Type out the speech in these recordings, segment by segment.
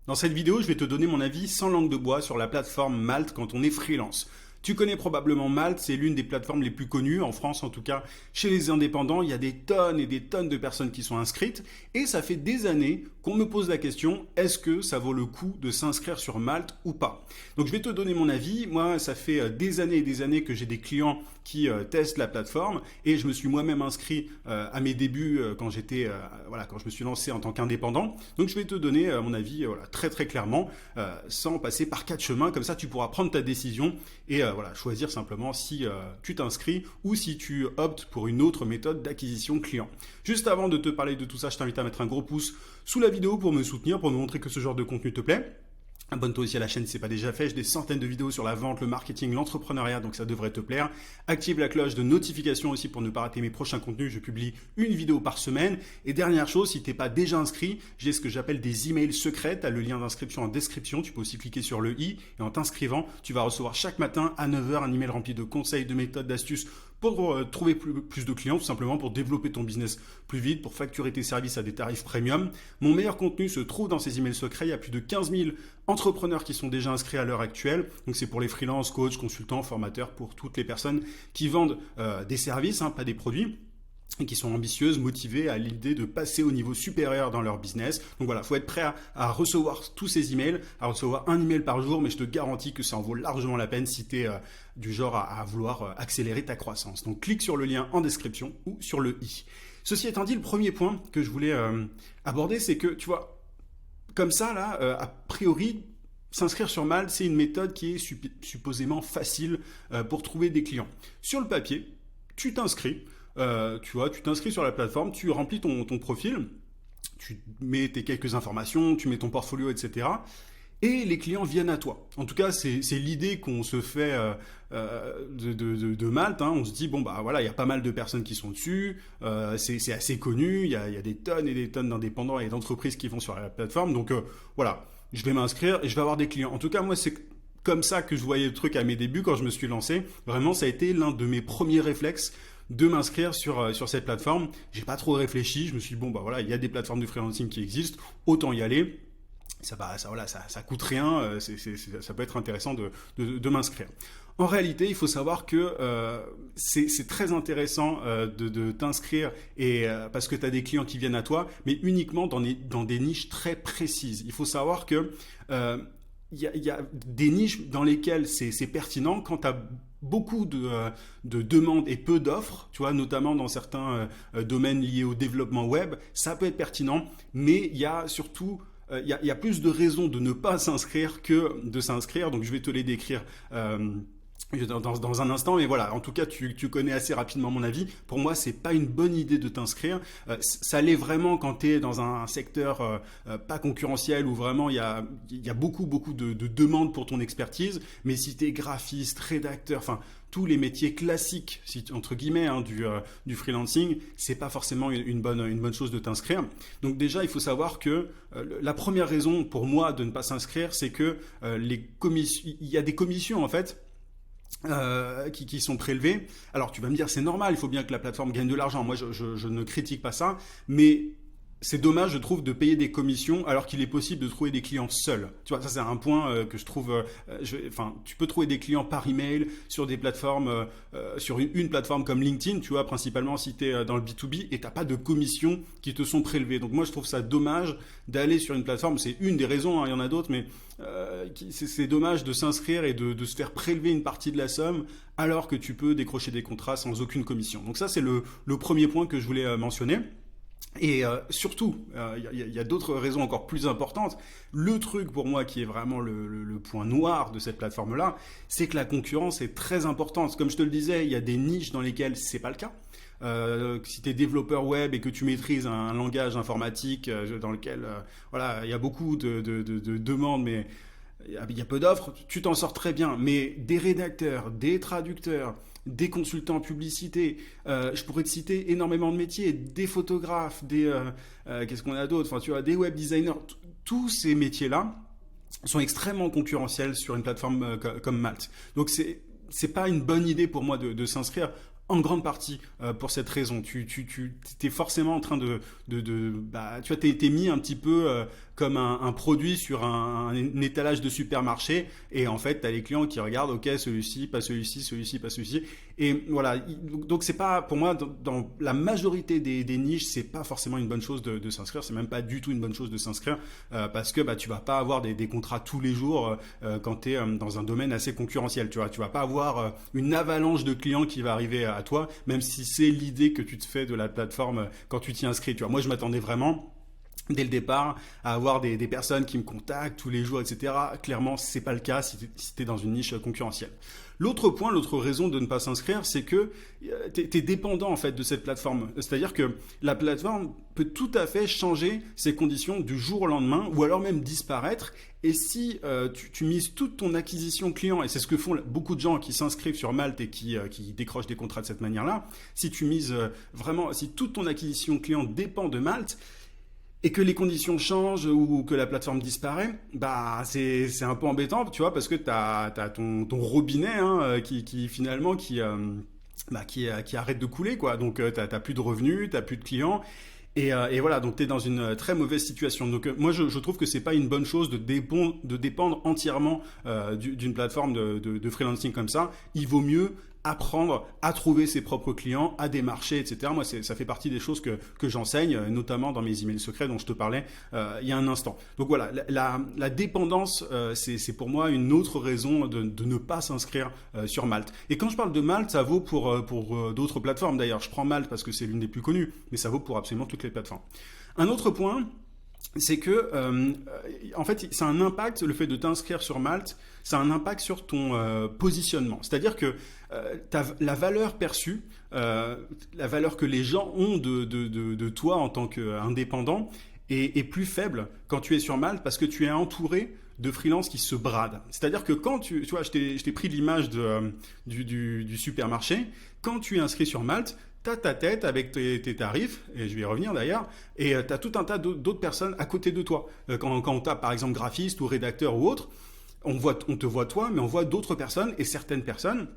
Dans cette vidéo, je vais te donner mon avis sans langue de bois sur la plateforme Malte quand on est freelance. Tu connais probablement Malte, c'est l'une des plateformes les plus connues, en France en tout cas, chez les indépendants. Il y a des tonnes et des tonnes de personnes qui sont inscrites et ça fait des années qu'on me pose la question, est-ce que ça vaut le coup de s'inscrire sur Malte ou pas? Donc je vais te donner mon avis. Moi, ça fait des années et des années que j'ai des clients qui testent la plateforme et je me suis moi-même inscrit à mes débuts quand quand je me suis lancé en tant qu'indépendant. Donc je vais te donner mon avis très très clairement sans passer par quatre chemins. Comme ça, tu pourras prendre ta décision et choisir simplement si tu t'inscris ou si tu optes pour une autre méthode d'acquisition client. Juste avant de te parler de tout ça, je t'invite à mettre un gros pouce sous la vidéo pour me soutenir, pour me montrer que ce genre de contenu te plaît. Abonne-toi aussi à la chaîne si ce n'est pas déjà fait, j'ai des centaines de vidéos sur la vente, le marketing, l'entrepreneuriat, donc ça devrait te plaire. Active la cloche de notification aussi pour ne pas rater mes prochains contenus, je publie une vidéo par semaine. Et dernière chose, si tu n'es pas déjà inscrit, j'ai ce que j'appelle des emails secrets, tu as le lien d'inscription en description, tu peux aussi cliquer sur le i et en t'inscrivant, tu vas recevoir chaque matin à 9h un email rempli de conseils, de méthodes, d'astuces pour trouver plus de clients, tout simplement pour développer ton business plus vite, pour facturer tes services à des tarifs premium. Mon meilleur contenu se trouve dans ces emails secrets, il y a plus de 15 000 entrepreneurs qui sont déjà inscrits à l'heure actuelle. Donc c'est pour les freelances, coachs, consultants, formateurs, pour toutes les personnes qui vendent des services, pas des produits, et qui sont ambitieuses, motivées à l'idée de passer au niveau supérieur dans leur business. Donc voilà, il faut être prêt à recevoir tous ces emails, à recevoir un email par jour, mais je te garantis que ça en vaut largement la peine si tu es du genre à vouloir accélérer ta croissance. Donc clique sur le lien en description ou sur le i. Ceci étant dit, le premier point que je voulais aborder, c'est que, tu vois, comme ça, là, a priori, s'inscrire sur Malte, c'est une méthode qui est supposément facile pour trouver des clients. Sur le papier, tu t'inscris, tu t'inscris sur la plateforme, tu remplis ton profil, tu mets tes quelques informations, tu mets ton portfolio, etc. Et les clients viennent à toi. En tout cas, c'est l'idée qu'on se fait de Malte. On se dit, il y a pas mal de personnes qui sont dessus, c'est assez connu, il y a des tonnes et des tonnes d'indépendants et d'entreprises qui vont sur la plateforme. Donc je vais m'inscrire et je vais avoir des clients. En tout cas, moi, c'est comme ça que je voyais le truc à mes débuts quand je me suis lancé. Vraiment, ça a été l'un de mes premiers réflexes de m'inscrire sur cette plateforme. J'ai pas trop réfléchi, je me suis dit, il y a des plateformes de freelancing qui existent, autant y aller. Ça coûte rien, ça peut être intéressant de m'inscrire. En réalité, il faut savoir que c'est très intéressant de t'inscrire parce que tu as des clients qui viennent à toi, mais uniquement dans des niches très précises. Il faut savoir que il y a des niches dans lesquelles c'est pertinent quand tu as beaucoup de demandes et peu d'offres, tu vois, notamment dans certains domaines liés au développement web, ça peut être pertinent, mais il y a surtout il y a plus de raisons de ne pas s'inscrire que de s'inscrire. Donc je vais te les décrire dans un instant, mais voilà, en tout cas tu connais assez rapidement mon avis. Pour moi, c'est pas une bonne idée de t'inscrire. Ça l'est vraiment quand tu es dans un secteur pas concurrentiel où vraiment il y a beaucoup de demandes pour ton expertise. Mais si tu es graphiste, rédacteur, enfin tous les métiers classiques, entre guillemets, du freelancing, c'est pas forcément une bonne chose de t'inscrire. Donc déjà, il faut savoir que la première raison pour moi de ne pas s'inscrire, c'est que il y a des commissions en fait qui sont prélevés. Alors tu vas me dire c'est normal, il faut bien que la plateforme gagne de l'argent. Moi je ne critique pas ça, mais c'est dommage, je trouve, de payer des commissions alors qu'il est possible de trouver des clients seuls. Tu vois, ça c'est un point que je trouve. Tu peux trouver des clients par email sur des plateformes, sur une plateforme comme LinkedIn, tu vois, principalement si tu es dans le B2B et t'as pas de commissions qui te sont prélevées. Donc moi je trouve ça dommage d'aller sur une plateforme. C'est une des raisons, il y en a d'autres, mais c'est dommage de s'inscrire et de se faire prélever une partie de la somme alors que tu peux décrocher des contrats sans aucune commission. Donc ça c'est le premier point que je voulais mentionner. Et surtout, il y a d'autres raisons encore plus importantes. Le truc pour moi qui est vraiment le point noir de cette plateforme-là, c'est que la concurrence est très importante. Comme je te le disais, il y a des niches dans lesquelles c'est pas le cas. Si tu es développeur web et que tu maîtrises un langage informatique dans lequel il y a beaucoup de demandes, mais il y a peu d'offres, tu t'en sors très bien. Mais des rédacteurs, des traducteurs, des consultants en publicité, je pourrais te citer énormément de métiers, des photographes, qu'est-ce qu'on a d'autre, tu vois, des web designers, tous ces métiers-là sont extrêmement concurrentiels sur une plateforme comme Malte. Donc c'est pas une bonne idée pour moi de s'inscrire. En grande partie pour cette raison. Tu es forcément en train tu vois, t'es mis un petit peu comme un produit sur un étalage de supermarché, et en fait, tu as les clients qui regardent, ok, celui-ci, pas celui-ci, celui-ci, pas celui-ci. Et voilà, donc c'est pas, pour moi, dans la majorité des niches, c'est pas forcément une bonne chose de s'inscrire, c'est même pas du tout une bonne chose de s'inscrire, parce que tu vas pas avoir des contrats tous les jours quand tu es dans un domaine assez concurrentiel, tu vas pas avoir une avalanche de clients qui va arriver à toi, même si c'est l'idée que tu te fais de la plateforme quand tu t'y inscris. Moi, je m'attendais vraiment dès le départ à avoir des personnes qui me contactent tous les jours, etc. Clairement, c'est pas le cas si tu es dans une niche concurrentielle. L'autre point, l'autre raison de ne pas s'inscrire, c'est que tu es dépendant en fait de cette plateforme. C'est-à-dire que la plateforme peut tout à fait changer ses conditions du jour au lendemain, ou alors même disparaître. Et si tu mises toute ton acquisition client, et c'est ce que font beaucoup de gens qui s'inscrivent sur Malte et qui décrochent des contrats de cette manière-là, si tu mises vraiment, si toute ton acquisition client dépend de Malte, et que les conditions changent ou que la plateforme disparaît, c'est un peu embêtant, tu vois, parce que tu as ton robinet qui finalement qui arrête de couler, quoi. Donc tu n'as plus de revenus, tu n'as plus de clients. Et voilà, donc tu es dans une très mauvaise situation. Donc moi, je trouve que c'est pas une bonne chose de dépendre entièrement d'une plateforme de freelancing comme ça. Il vaut mieux apprendre à trouver ses propres clients, à démarcher, etc. Moi, ça fait partie des choses que j'enseigne, notamment dans mes emails secrets dont je te parlais il y a un instant. Donc voilà, la dépendance, c'est pour moi une autre raison de ne pas s'inscrire sur Malte. Et quand je parle de Malte, ça vaut pour d'autres plateformes d'ailleurs. Je prends Malte parce que c'est l'une des plus connues, mais ça vaut pour absolument toutes les plateformes. Un autre point, c'est que, en fait, ça a un impact, le fait de t'inscrire sur Malte, ça a un impact sur ton positionnement. C'est-à-dire que la valeur perçue, la valeur que les gens ont de toi en tant qu'indépendant est plus faible quand tu es sur Malte parce que tu es entouré de freelance qui se bradent. C'est-à-dire que quand tu vois, je t'ai pris l'image du supermarché, quand tu es inscrit sur Malte, tu as ta tête avec tes tarifs, et je vais y revenir d'ailleurs, et tu as tout un tas d'autres personnes à côté de toi. Quand on tape par exemple graphiste ou rédacteur ou autre, on te voit toi, mais on voit d'autres personnes, et certaines personnes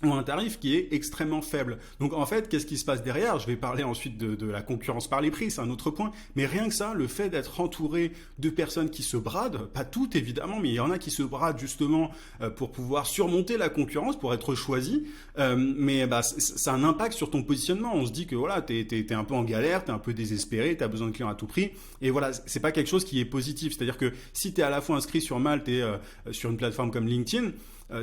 ont un tarif qui est extrêmement faible. Donc en fait, qu'est-ce qui se passe derrière? Je vais parler ensuite de la concurrence par les prix, c'est un autre point. Mais rien que ça, le fait d'être entouré de personnes qui se bradent, pas toutes évidemment, mais il y en a qui se bradent justement pour pouvoir surmonter la concurrence, pour être choisi. Mais ça a un impact sur ton positionnement. On se dit que voilà, t'es un peu en galère, t'es un peu désespéré, t'as besoin de clients à tout prix. Et voilà, c'est pas quelque chose qui est positif. C'est-à-dire que si t'es à la fois inscrit sur Malte et sur une plateforme comme LinkedIn,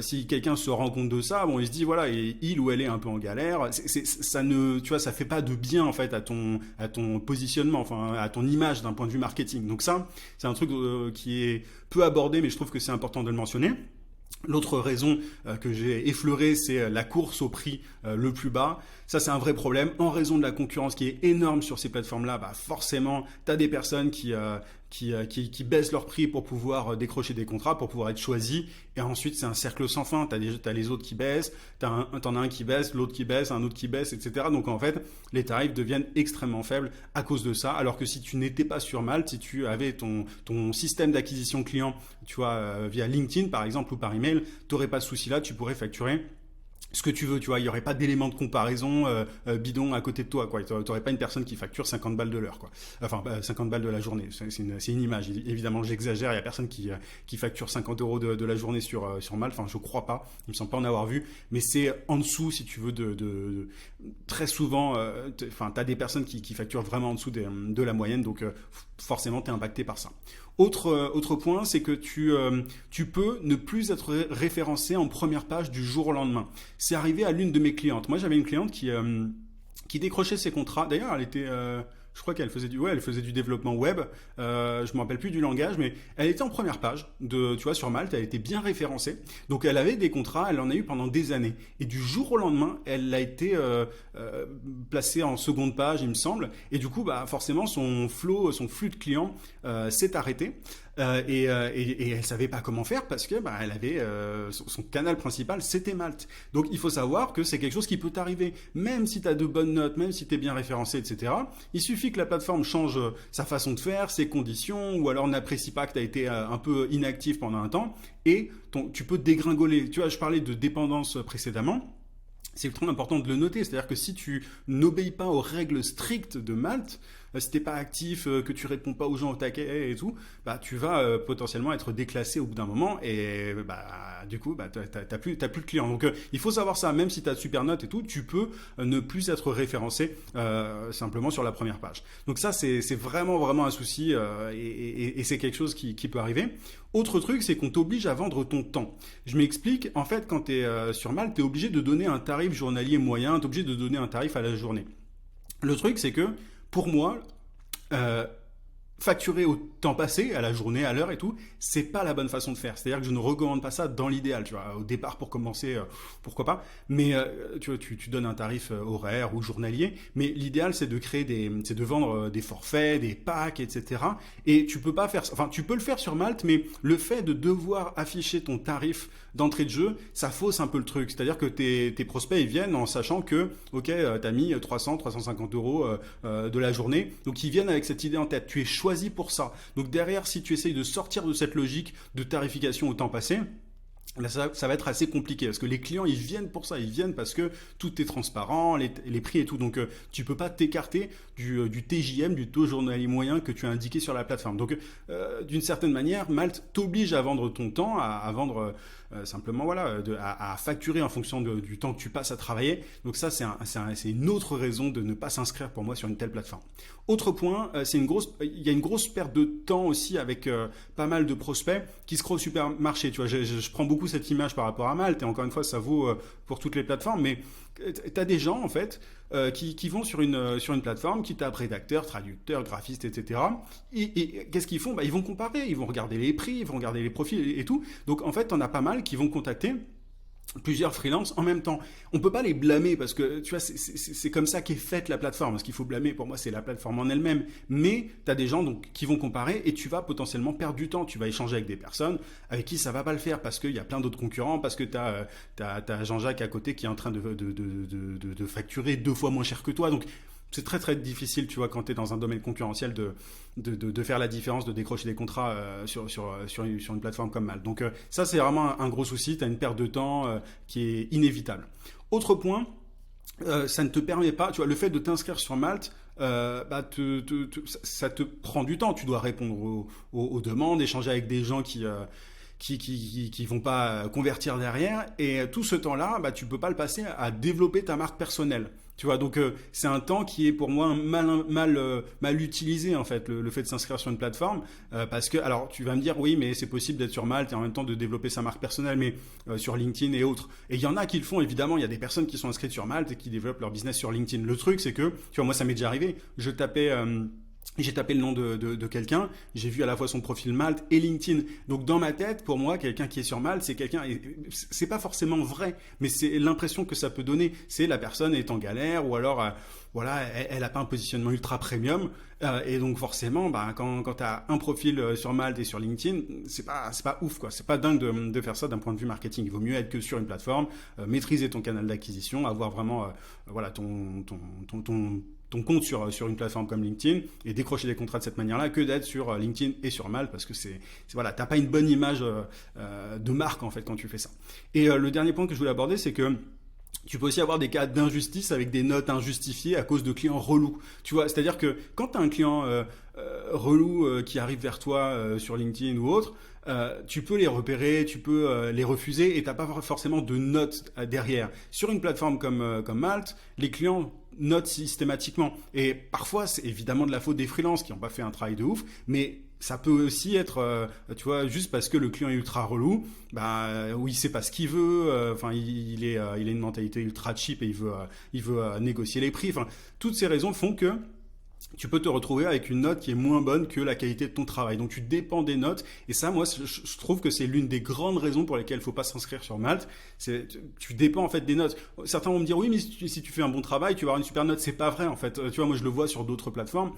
si quelqu'un se rend compte de ça, bon, il se dit voilà, et il ou elle est un peu en galère. Ça fait pas de bien en fait à ton positionnement, enfin à ton image d'un point de vue marketing. Donc ça, c'est un truc qui est peu abordé, mais je trouve que c'est important de le mentionner. L'autre raison que j'ai effleurée, c'est la course au prix le plus bas. Ça, c'est un vrai problème. En raison de la concurrence qui est énorme sur ces plateformes-là, forcément, tu as des personnes qui baissent leur prix pour pouvoir décrocher des contrats, pour pouvoir être choisis. Et ensuite, c'est un cercle sans fin. Tu as les autres qui baissent, t'en as un qui baisse, l'autre qui baisse, un autre qui baisse, etc. Donc en fait, les tarifs deviennent extrêmement faibles à cause de ça. Alors que si tu n'étais pas sur Malte, si tu avais ton système d'acquisition client, tu vois, via LinkedIn par exemple ou par email, tu n'aurais pas de souci là, tu pourrais facturer ce que tu veux, tu vois, il n'y aurait pas d'élément de comparaison bidon à côté de toi, quoi. Tu n'aurais pas une personne qui facture 50 balles de l'heure, quoi. Enfin, 50 balles de la journée, c'est une image. Évidemment, j'exagère, il n'y a personne qui facture 50 euros de la journée sur Malte, enfin, je crois pas, il me semble pas en avoir vu, mais c'est en dessous, si tu veux, très souvent, tu as des personnes qui facturent vraiment en dessous de la moyenne, donc forcément, tu es impacté par ça. Autre point, c'est que tu peux ne plus être référencé en première page du jour au lendemain. C'est arrivé à l'une de mes clientes. Moi, j'avais une cliente qui décrochait ses contrats. D'ailleurs, elle était... je crois qu'elle faisait du développement web. Je me rappelle plus du langage, mais elle était en première page tu vois, sur Malte. Elle était bien référencée. Donc, elle avait des contrats. Elle en a eu pendant des années. Et du jour au lendemain, elle a été placée en seconde page, il me semble. Et du coup, forcément, son flux de clients s'est arrêté. Et elle savait pas comment faire parce que elle avait son canal principal, c'était Malte. Donc il faut savoir que c'est quelque chose qui peut t'arriver, même si tu as de bonnes notes, même si tu es bien référencé, etc. Il suffit que la plateforme change sa façon de faire, ses conditions, ou alors n'apprécie pas que tu as été un peu inactif pendant un temps, et tu peux dégringoler. Tu vois, je parlais de dépendance précédemment. C'est très important de le noter, c'est-à-dire que si tu n'obéis pas aux règles strictes de Malte, si t'es pas actif, que tu réponds pas aux gens au taquet et tout, bah tu vas potentiellement être déclassé au bout d'un moment et bah du coup bah t'as plus de clients. Donc il faut savoir ça, même si t'as de super notes et tout, tu peux ne plus être référencé simplement sur la première page. Donc ça c'est vraiment un souci et c'est quelque chose qui peut arriver. Autre truc, c'est qu'on t'oblige à vendre ton temps. Je m'explique, en fait, quand tu es sur Malte, tu es obligé de donner un tarif journalier moyen, tu es obligé de donner un tarif à la journée. Le truc, c'est que, pour moi, euh, facturer au temps passé, à la journée, à l'heure et tout, c'est pas la bonne façon de faire. C'est-à-dire que je ne recommande pas ça dans l'idéal, tu vois. Au départ, pour commencer, pourquoi pas. Mais tu vois, tu donnes un tarif horaire ou journalier. Mais l'idéal, c'est de c'est de vendre des forfaits, des packs, etc. Et tu peux pas faire, enfin, tu peux le faire sur Malte, mais le fait de devoir afficher ton tarif d'entrée de jeu, ça fausse un peu le truc. C'est-à-dire que tes prospects, ils viennent en sachant que, ok, t'as mis 300, 350 euros de la journée. Donc, ils viennent avec cette idée en tête. Tu es choisi pour ça. Donc, derrière, si tu essayes de sortir de cette logique de tarification au temps passé, là, ça va être assez compliqué parce que les clients ils viennent pour ça, ils viennent parce que tout est transparent, les prix et tout. Donc tu peux pas t'écarter du TJM, du taux journalier moyen que tu as indiqué sur la plateforme. Donc d'une certaine manière, Malte t'oblige à vendre ton temps, à vendre simplement voilà, à facturer en fonction du temps que tu passes à travailler. Donc ça c'est une autre raison de ne pas s'inscrire pour moi sur une telle plateforme. Autre point, il y a une grosse perte de temps aussi avec pas mal de prospects qui se croient au supermarché. Tu vois, je prends beaucoup cette image par rapport à Malte et encore une fois ça vaut pour toutes les plateformes, mais tu as des gens en fait qui vont sur une plateforme, qui tapent rédacteur, traducteur, graphiste, etc. Et qu'est-ce qu'ils font? Bah, ils vont comparer, ils vont regarder les prix, ils vont regarder les profils et tout. Donc en fait, on a pas mal qui vont contacter plusieurs freelances en même temps. On peut pas les blâmer parce que tu vois c'est comme ça qu'est faite la plateforme. Ce qu'il faut blâmer pour moi c'est la plateforme en elle-même. Mais tu as des gens donc qui vont comparer et tu vas potentiellement perdre du temps. Tu vas échanger avec des personnes avec qui ça va pas le faire parce qu'il y a plein d'autres concurrents, parce que tu as Jean-Jacques à côté qui est en train de facturer 2 fois moins cher que toi. Donc c'est très difficile, tu vois, quand tu es dans un domaine concurrentiel de faire la différence, de décrocher des contrats sur une plateforme comme Malte. Donc ça, c'est vraiment un gros souci. Tu as une perte de temps qui est inévitable. Autre point, ça ne te permet pas, tu vois, le fait de t'inscrire sur Malte, bah, ça te prend du temps. Tu dois répondre aux demandes, échanger avec des gens qui vont pas convertir derrière. Et tout ce temps-là, bah, tu peux pas le passer à développer ta marque personnelle. Tu vois, donc c'est un temps qui est pour moi mal utilisé en fait, le fait de s'inscrire sur une plateforme, parce que, alors tu vas me dire, oui, mais c'est possible d'être sur Malte et en même temps de développer sa marque personnelle, mais sur LinkedIn et autres. Et il y en a qui le font, évidemment, il y a des personnes qui sont inscrites sur Malte et qui développent leur business sur LinkedIn. Le truc, c'est que, tu vois, moi ça m'est déjà arrivé, j'ai tapé le nom de quelqu'un, j'ai vu à la fois son profil Malte et LinkedIn. Donc dans ma tête, pour moi, quelqu'un qui est sur Malte, c'est quelqu'un, c'est pas forcément vrai, mais c'est l'impression que ça peut donner. C'est la personne est en galère ou alors, voilà, elle a pas un positionnement ultra premium. Et donc forcément, bah, quand tu as un profil sur Malte et sur LinkedIn, c'est pas ouf, quoi. C'est pas dingue de faire ça d'un point de vue marketing. Il vaut mieux être que sur une plateforme, maîtriser ton canal d'acquisition, avoir vraiment voilà, ton compte sur une plateforme comme LinkedIn et décrocher des contrats de cette manière-là que d'être sur LinkedIn et sur Malte parce que voilà, t'as pas une bonne image de marque en fait quand tu fais ça. Et le dernier point que je voulais aborder, c'est que tu peux aussi avoir des cas d'injustice avec des notes injustifiées à cause de clients relous. Tu vois, c'est-à-dire que quand tu as un client relou qui arrive vers toi sur LinkedIn ou autre, tu peux les repérer, tu peux les refuser et tu n'as pas forcément de notes derrière. Sur une plateforme comme Malte, les clients notent systématiquement. Et parfois, c'est évidemment de la faute des freelances qui n'ont pas fait un travail de ouf, mais ça peut aussi être, tu vois, juste parce que le client est ultra relou, bah, où il sait pas ce qu'il veut, enfin, il a une mentalité ultra cheap et il veut négocier les prix. Enfin, toutes ces raisons font que tu peux te retrouver avec une note qui est moins bonne que la qualité de ton travail. Donc tu dépends des notes. Et ça, moi, je trouve que c'est l'une des grandes raisons pour lesquelles il ne faut pas s'inscrire sur Malte. Tu dépends en fait des notes. Certains vont me dire, oui, mais si tu fais un bon travail, tu vas avoir une super note. C'est pas vrai en fait. Tu vois, moi je le vois sur d'autres plateformes.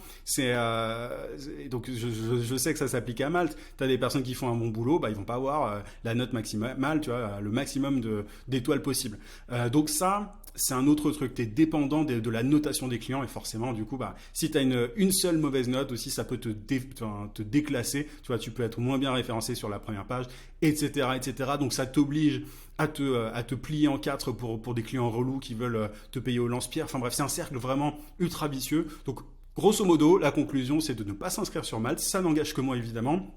Donc je sais que ça s'applique à Malte. Tu as des personnes qui font un bon boulot, bah, ils vont pas avoir la note maximale, tu vois, le maximum d'étoiles possible. Donc ça, c'est un autre truc. Tu es dépendant de la notation des clients et forcément, du coup, bah, si tu as une seule mauvaise note aussi, ça peut te déclasser. Tu vois, tu peux être moins bien référencé sur la première page, etc., etc. Donc ça t'oblige à te plier en quatre pour des clients relous qui veulent te payer au lance-pierre. Enfin bref, c'est un cercle vraiment ultra vicieux. Donc Grosso modo, la conclusion, c'est de ne pas s'inscrire sur Malte. Ça n'engage que moi, évidemment.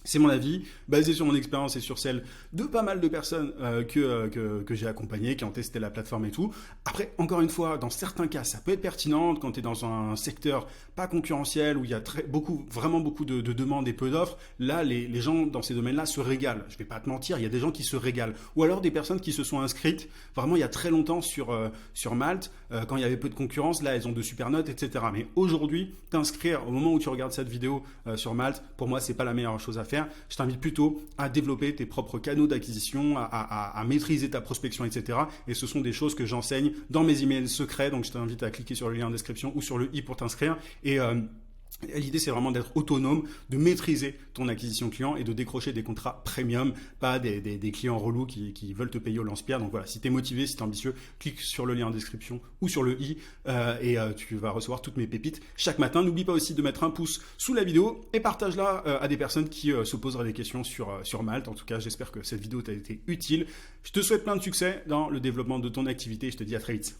C'est mon avis, basé sur mon expérience et sur celle de pas mal de personnes que j'ai accompagnées, qui ont testé la plateforme et tout. Après, encore une fois, dans certains cas, ça peut être pertinent quand tu es dans un secteur pas concurrentiel, où il y a vraiment beaucoup de demandes et peu d'offres. Là, les gens dans ces domaines-là se régalent. Je vais pas te mentir, il y a des gens qui se régalent. Ou alors des personnes qui se sont inscrites vraiment il y a très longtemps sur Malte, quand il y avait peu de concurrence. Là, elles ont de super notes, etc. Mais aujourd'hui, t'inscrire au moment où tu regardes cette vidéo sur Malte, pour moi, c'est pas la meilleure chose à faire. Je t'invite plutôt à développer tes propres canaux d'acquisition, à maîtriser ta prospection, etc. Et ce sont des choses que j'enseigne dans mes emails secrets. Donc, je t'invite à cliquer sur le lien en description ou sur le i pour t'inscrire. Et l'idée, c'est vraiment d'être autonome, de maîtriser ton acquisition client et de décrocher des contrats premium, pas des clients relous qui veulent te payer au lance-pierre. Donc voilà, si tu es motivé, si tu es ambitieux, clique sur le lien en description ou sur le i et tu vas recevoir toutes mes pépites chaque matin. N'oublie pas aussi de mettre un pouce sous la vidéo et partage-la à des personnes qui se poseraient des questions sur Malte. En tout cas, j'espère que cette vidéo t'a été utile. Je te souhaite plein de succès dans le développement de ton activité. Je te dis à très vite.